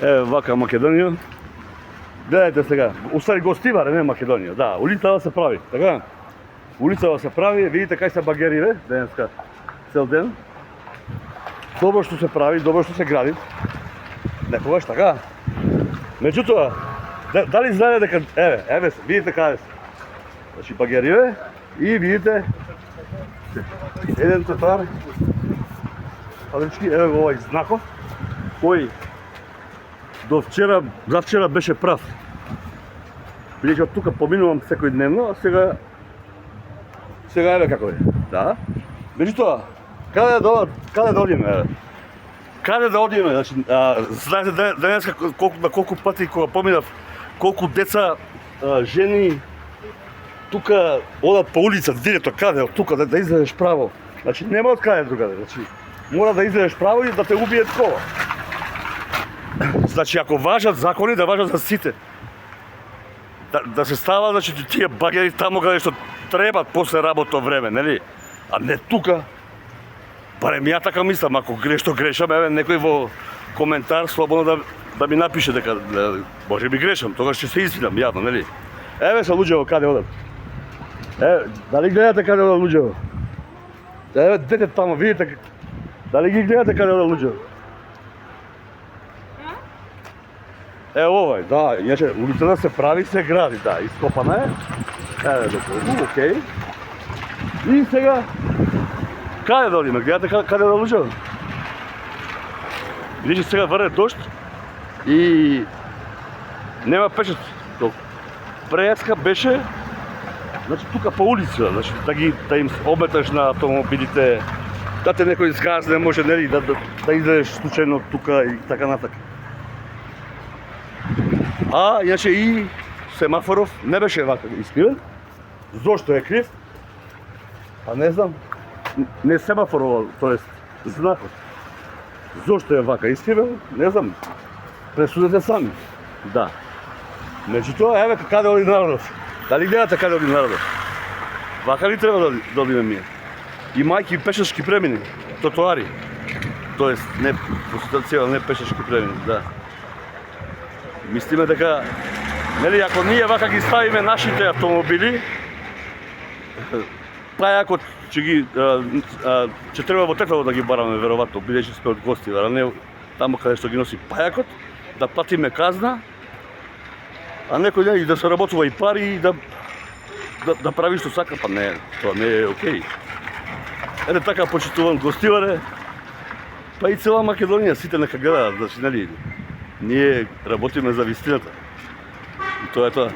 Еве вака Македонија. Гледайте сега, устари гостивар, не Македонија, да, улицава се прави, така? Улицава се прави, видите кај се багериве, денеска, цел ден. Добро што се прави, добро што се гради. Некогаш, така? Меѓутоа, дали знаете дека, еве, видите каде се. Значи багериве и видите еден тротоар. Фабрички, еве го овој знаков, кој до вчера, завчера беше прав. Бидејќи од тука поминувам секојдневно, а сега еве како е. Да. Меѓутоа, каде да одиме? Каде да одиме? Значи, знаете денеска колку пати кога поминав, колку деца, жени тука одат по улица, директно каде од тука да излезеш право. Значи нема од каде другаде. Значи мора да излезеш право и да те убие кола. Значи ако важат закони, да важат за сите. Да се става, значи тие багери таму каде што требат после работно време, нели? А не тука. Барем ја така мислам, ако грешам, еве некој во коментар слободно да ми напише дека може би грешам, тогаш ќе се извинам јавно, нели? Еве се луѓето каде одат. Еве, дали гледате каде одат луѓето? Еве дете таму, видите дали ги гледате каде одат луѓето? Овој, да, иначе улицата се прави, се гради, да, ископана е. Еве доколку, окей. И сега каде да одиме? Гледате каде да луѓето? Видите сега врне дожд и нема пешат. Преска беше, значи тука по улица, значи да им ометаш на автомобилите, да те некој згазне, може нели да излезеш случајно тука и така натака. А иначе и семафоров не беше вака искривен. Зошто е крив? Па не знам. Не семафоров, тоест знакот. Зошто е вака искривен? Не знам. Пресудете сами. Да. Меѓутоа, еве каде оди народот. Дали гледате каде оди народот? Вака ли треба да одиме ние? Имајќи пешачки премини, тротоари. Тоест, не по не пешачки премини, да. Мислиме дека, нели, ако ние вака ги ставиме нашите автомобили, пајакот ќе треба во Тетово да ги бараме веројатно, бидејќи сме од гости, а не таму каде што ги носи пајакот, да платиме казна, а некој и да се работува и пари и да прави што сака, па не, тоа не е окей. Ете така почитуван гостиваре, па и цела Македонија, сите нека гледаат, значи, нели, ние работиме за вистината. И тоа е тоа.